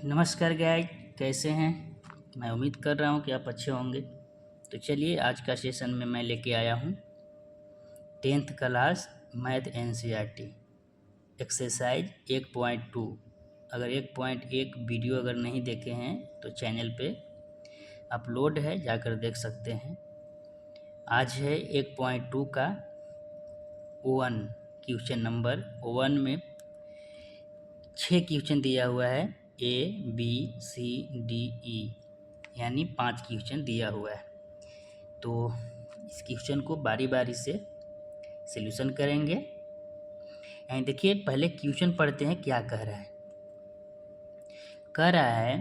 नमस्कार गाइस, कैसे हैं। मैं उम्मीद कर रहा हूं कि आप अच्छे होंगे। तो चलिए आज का सेशन में मैं लेके आया हूं 10th class math NCERT exercise 1.2। अगर 1.1 वीडियो अगर नहीं देखे हैं तो चैनल पे अपलोड है, जाकर देख सकते हैं। आज है 1.2 का 1 क्वेश्चन नंबर 1 में 6 क्वेश्चन दिया हुआ है। ABCDE यानी 5 क्वेश्चन दिया हुआ है। तो इस क्वेश्चन को बारी बारी से सॉल्यूशन करेंगे। यानी देखिए, पहले क्वेश्चन पढ़ते हैं क्या कह रहा है। कह रहा है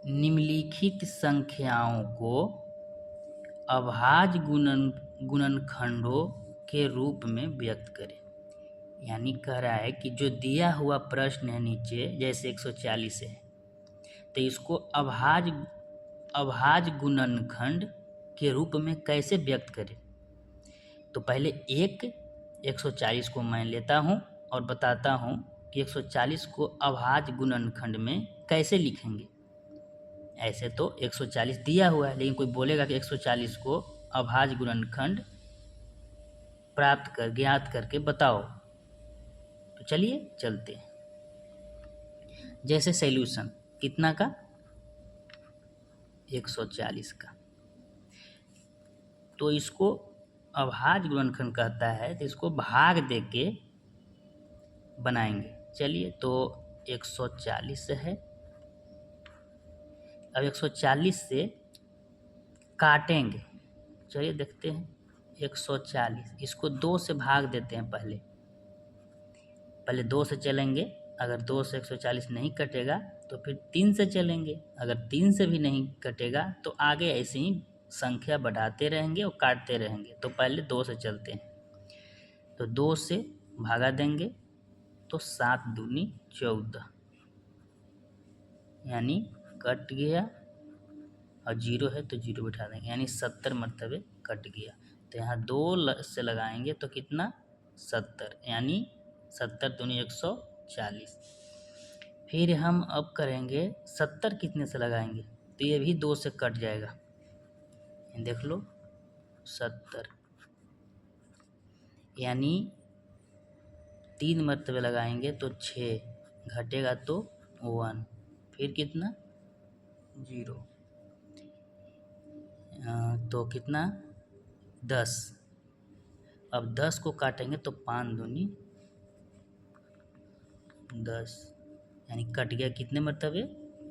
निम्नलिखित संख्याओं को अभाज्य गुणनखंडों के रूप में व्यक्त करें। यानी कह रहा है कि जो दिया हुआ प्रश्न है नीचे, जैसे 140 है, तो इसको अभाज्य गुणनखंड के रूप में कैसे व्यक्त करें। तो पहले 140 को मैं लेता हूं और बताता हूं कि 140 को अभाज्य गुणनखंड में कैसे लिखेंगे। ऐसे तो 140 दिया हुआ है, लेकिन कोई बोलेगा कि 140 को अभाज्य गुणनखंड ज्ञात करके बताओ। तो चलिए चलते हैं। जैसे सॉल्यूशन कितना का, 140 का, तो इसको अभाज्य गुणनखंड कहता है, तो इसको भाग देके बनाएंगे। चलिए, तो 140 है। अब 140 से काटेंगे। चलिए देखते हैं। 140 इसको 2 से भाग देते हैं। पहले 2 से चलेंगे। अगर 2 से 140 नहीं कटेगा तो फिर 3 से चलेंगे। अगर 3 से भी नहीं कटेगा तो आगे ऐसे ही संख्या बढ़ाते रहेंगे और काटते रहेंगे। तो पहले 2 से चलते हैं। तो 2 से भागा देंगे तो 7 दूनी 14, यानी कट गया। और 0 है तो 0 बिठा देंगे, यानी 70 मरतबे कट गया। तो यहाँ 2 से लगाएंगे तो कितना, 70, यानी 70 दूनी 140। फिर हम अब करेंगे 70 कितने से लगाएंगे, तो ये भी 2 से कट जाएगा। देख लो 70, यानी 3 मरतबे लगाएंगे तो 6, घटेगा तो 1, फिर कितना 0, तो कितना 10। अब 10 को काटेंगे तो 5 दूनी 10, यानी कट गया कितने मरतबे,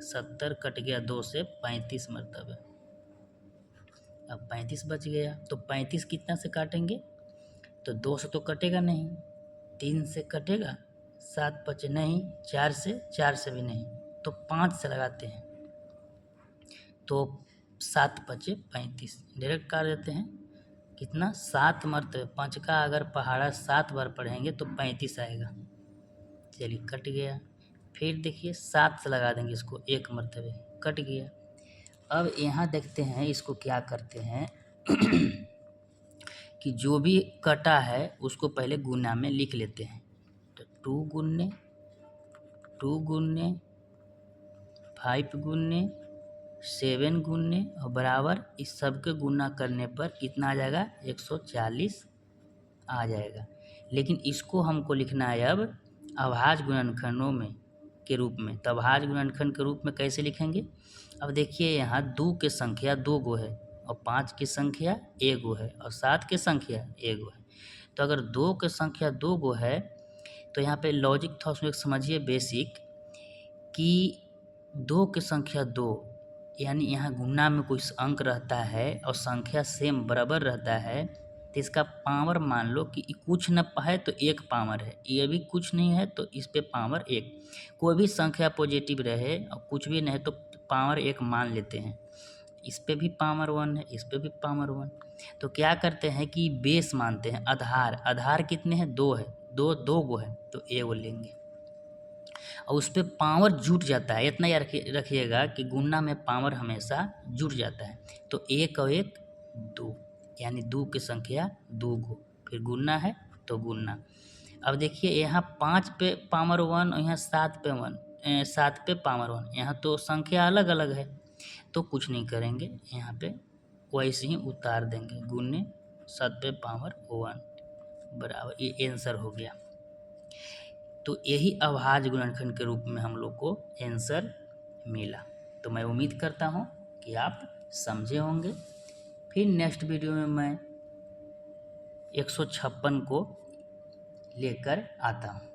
70 कट गया 2 से 35 मरतबे। अब 35 बच गया। तो 35 कितना से काटेंगे, तो 2 से तो कटेगा नहीं, 3 से कटेगा, 7 बचे नहीं, 4 से भी नहीं, तो 5 से लगाते हैं। तो 7 बचे 35, डायरेक्ट काट देते हैं। कितना, 7 मरतबे। 5 का अगर पहाड़ा 7 बार पढ़ेंगे तो 35 आएगा। चलिए कट गया। फिर देखिए 7 से लगा देंगे इसको 1 मरतबे, कट गया। अब यहाँ देखते हैं इसको क्या करते हैं कि जो भी कटा है उसको पहले गुना में लिख लेते हैं। तो 2 गुन्ने 2 गुन्ने 5 गुन्ने 7 गुन्ने और बराबर इस सब के गुना करने पर कितना आ जाएगा, 140 आ जाएगा। लेकिन इसको हमको लिखना है अब अभाज्य गुणनखंडों में के रूप में। तो अभाज्य गुणनखंड के रूप में कैसे लिखेंगे। अब देखिए यहाँ 2 की संख्या 2 गो है और 5 की संख्या 1 गो है और 7 की संख्या 1 गो है। तो अगर 2 की संख्या 2 गो है तो यहाँ पे लॉजिक था उसमें समझिए बेसिक, कि 2 की संख्या 2, यानी यहाँ गुना में कोई अंक रहता है और संख्या सेम बराबर रहता है, तो इसका पावर मान लो कि कुछ न है तो 1 पावर है, ये भी कुछ नहीं है तो इस पे पावर 1। कोई भी संख्या पॉजिटिव रहे और कुछ भी नहीं तो पावर 1 मान लेते हैं। इस पे भी पावर 1 है, इस पे भी पावर 1। तो क्या करते हैं कि बेस मानते हैं। आधार कितने हैं, 2 है, 2 गो है तो 1 गो लेंगे और उस पर पावर जुट जाता है। इतना याद रखिएगा कि गुना में पावर हमेशा जुट जाता है। तो 1 और 1 2, यानी 2 की संख्या 2 गो, फिर गुना है तो गुना। अब देखिए यहाँ 5 पे पावर 1 और यहाँ 7 पे 1, 7 पे पावर 1। यहाँ तो संख्या अलग अलग है तो कुछ नहीं करेंगे, यहाँ पे वैसे ही उतार देंगे, गुने 7 पे पावर 1 बराबर, ये आंसर हो गया। तो यही अभाज्य गुणनखंड के रूप में हम लोग को आंसर मिला। तो मैं उम्मीद करता हूँ कि आप समझे होंगे। फिर नेक्स्ट वीडियो में मैं 156 को लेकर आता हूँ।